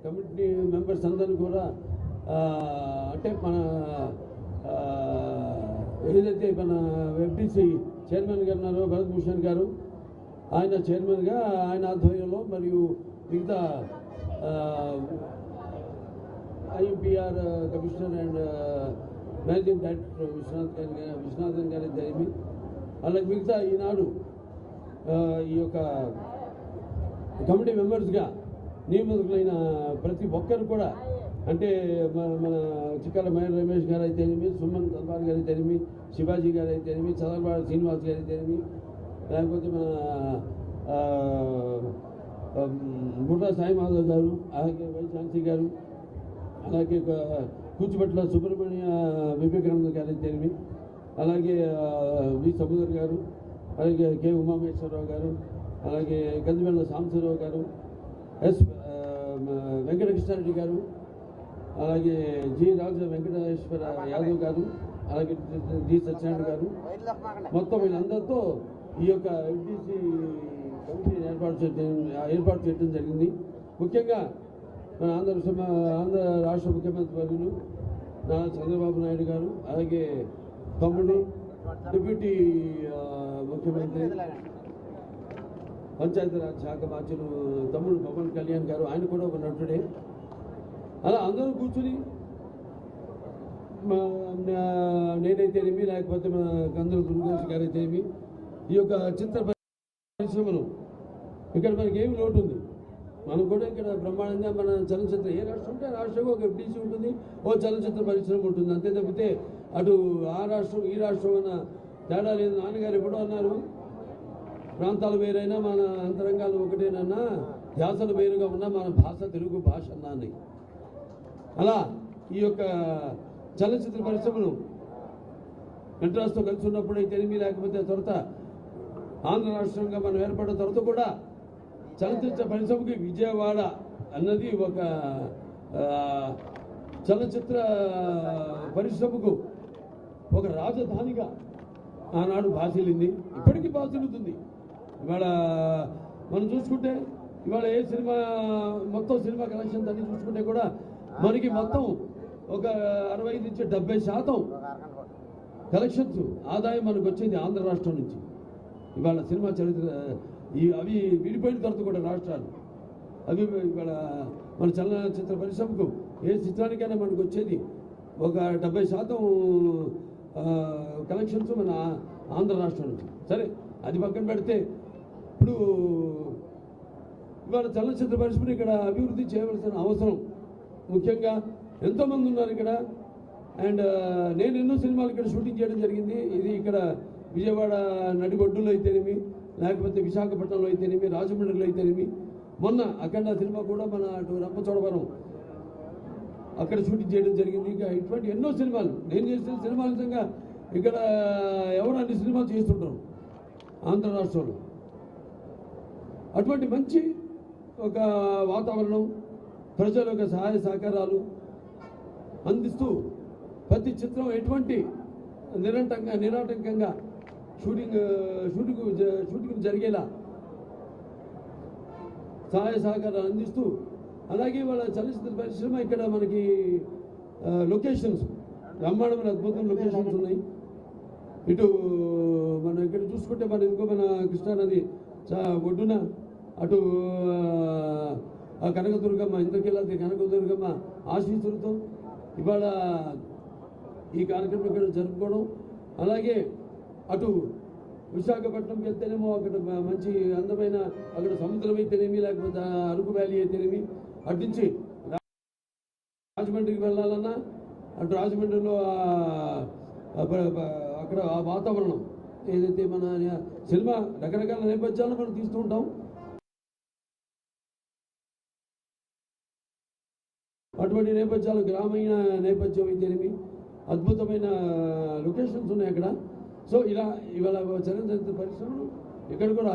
Committee members అందరూ కూడా అంటే మన ఏదైతే మన ఎఫ్డిసి చైర్మన్ గారు ఉన్నారో భరత్ భూషణ్ గారు, ఆయన చైర్మన్గా ఆయన ఆధ్వర్యంలో మరియు మిగతా IMPR commissioner and managing director Viswanathan గారి జరిగి అలాగే మిగతా ఈనాడు ఈ యొక్క కమిటీ మెంబర్స్గా నియమితులైన ప్రతి ఒక్కరు కూడా అంటే మన చిక్కాల మేయర్ రమేష్ గారు అయితేనేమి, సుమన్ తల్వార్ గారు అయితేనేమి, శివాజీ గారు అయితేనేమి, చదలవాడ శ్రీనివాస్ గారు అయితేనేమి, లేకపోతే మన బుర్రా సాయి మాధవ్ గారు, అలాగే వై ఝాన్సీ గారు, అలాగే కూచిపట్ల సుబ్రహ్మణ్య వివేకానంద గారు అయితేనేమి, అలాగే వి సముద్ర గారు, అలాగే కె ఉమామేశ్వరరావు గారు, అలాగే గంజిమెల్ల సాంబశివరావు గారు, ఎస్ వెంకటకృష్ణారెడ్డి గారు, అలాగే జి రాజ వెంకటేశ్వర యాదవ్ గారు, అలాగే డి సత్యనారాయణ గారు, మొత్తం వీళ్ళందరితో ఈ యొక్క ఎఫ్డిసి కమిటీని ఏర్పాటు చేయడం జరిగింది. ముఖ్యంగా మన ఆంధ్ర రాష్ట్ర ముఖ్యమంత్రి వర్యులు నారా చంద్రబాబు నాయుడు గారు, అలాగే తమ్ముడు డిప్యూటీ ముఖ్యమంత్రి పంచాయతీరాజ్ శాఖ మార్చులు తమ్ముడు పవన్ కళ్యాణ్ గారు, ఆయన కూడా ఒక నటుడే. అలా అందరూ కూర్చుని నేనైతేనేమి, లేకపోతే మన కందుల దుర్గేష్ గారు అయితేనేమి, ఈ యొక్క చిత్ర పరిశ్రమను ఇక్కడ మనకి ఏమి లోటు ఉంది, మనం కూడా ఇక్కడ బ్రహ్మాండంగా మన చలనచిత్ర ఏ రాష్ట్రం ఉంటే ఆ రాష్ట్రంలో ఒక ఎఫ్డిసి ఉంటుంది, ఓ చలనచిత్ర పరిశ్రమ ఉంటుంది. అంతే తప్పితే అటు ఆ రాష్ట్రం ఈ రాష్ట్రం అన్న తేడా లేదు. నాన్నగారు ఎప్పుడో అన్నారు, ప్రాంతాలు వేరైనా మన అంతరంగాలు ఒకటేనన్నా, ధ్యాసలు వేరుగా ఉన్నా మన భాష తెలుగు భాష అన్నా అని. అలా ఈ యొక్క చలనచిత్ర పరిశ్రమను మెడ్రాస్తో కలిసి ఉన్నప్పుడైతేనేమి, లేకపోతే తర్వాత ఆంధ్ర రాష్ట్రంగా మనం ఏర్పడిన తర్వాత కూడా చలనచిత్ర పరిశ్రమకి విజయవాడ అన్నది ఒక చలనచిత్ర పరిశ్రమకు ఒక రాజధానిగా ఆనాడు భాషలింది, ఇప్పటికీ భాషలుతుంది. ఇవాళ మనం చూసుకుంటే ఇవాళ ఏ సినిమా మొత్తం సినిమా కలెక్షన్స్ అన్ని చూసుకుంటే కూడా మనకి మొత్తం ఒక 65-70% కలెక్షన్స్ ఆదాయం మనకు వచ్చేది ఆంధ్ర రాష్ట్రం నుంచి. ఇవాళ సినిమా చరిత్ర అవి విడిపోయిన తర్వాత కూడా రాష్ట్రాలు అవి ఇవాళ మన చలనచిత్ర పరిశ్రమకు ఏ చిత్రానికైనా మనకు వచ్చేది ఒక 70% కలెక్షన్స్ మన ఆంధ్ర రాష్ట్రం నుంచి. సరే, అది పక్కన పెడితే ఇప్పుడు ఇవాళ చలనచిత్ర పరిశ్రమను ఇక్కడ అభివృద్ధి చేయవలసిన అవసరం, ముఖ్యంగా ఎంతోమంది ఉన్నారు ఇక్కడ. అండ్ నేను ఎన్నో సినిమాలు ఇక్కడ షూటింగ్ చేయడం జరిగింది. ఇది ఇక్కడ విజయవాడ నడిబొడ్డులో అయితేనేమి, లేకపోతే విశాఖపట్నంలో అయితేనేమి, రాజమండ్రిలో అయితేనేమి, మొన్న అఖండ సినిమా కూడా మన అటు రంపచోడవరం అక్కడ షూటింగ్ చేయడం జరిగింది. ఇంకా ఇటువంటి ఎన్నో సినిమాలు నేను చేసిన సినిమాల నిజంగా ఇక్కడ ఎవరు అన్ని సినిమాలు చేస్తుంటారు ఆంధ్ర రాష్ట్రంలో. అటువంటి మంచి ఒక వాతావరణం, ప్రజల యొక్క సహాయ సహకారాలు అందిస్తూ ప్రతి చిత్రం ఎటువంటి నిరాటంకంగా షూటింగ్ జరిగేలా సహాయ సహకారాలు అందిస్తూ, అలాగే వాళ్ళ చలనచిత్ర పరిశ్రమ ఇక్కడ మనకి లొకేషన్స్ బ్రహ్మాండమైన అద్భుతమైన లొకేషన్స్ ఉన్నాయి. ఇటు మనం ఇక్కడ చూసుకుంటే మన ఇంకో మన కృష్ణానది ఒడ్డున అటు కనకదుర్గమ్మ, ఇంద్రకీలాద్రి కనకదుర్గమ్మ ఆశీస్సులతో ఇవాళ ఈ కార్యక్రమం ఇక్కడ జరుపుకోవడం, అలాగే అటు విశాఖపట్నంకి వెళ్తేనేమో అక్కడ మంచి అందమైన అక్కడ సముద్రం అయితేనేమి, లేకపోతే అరకు వ్యాలీ అయితేనేమి, అటు నుంచి రాజమండ్రికి వెళ్ళాలన్నా అటు రాజమండ్రిలో అక్కడ ఆ వాతావరణం ఏదైతే మన సినిమా రకరకాల నేపథ్యాలను మనం తీస్తూ ఉంటాం. అటువంటి నేపథ్యాలు గ్రామీణ నేపథ్యం అయితేనేమి అద్భుతమైన లొకేషన్స్ ఉన్నాయి అక్కడ. సో ఇలా ఇవాళ చలనచిత్ర పరిశ్రమలు ఇక్కడ కూడా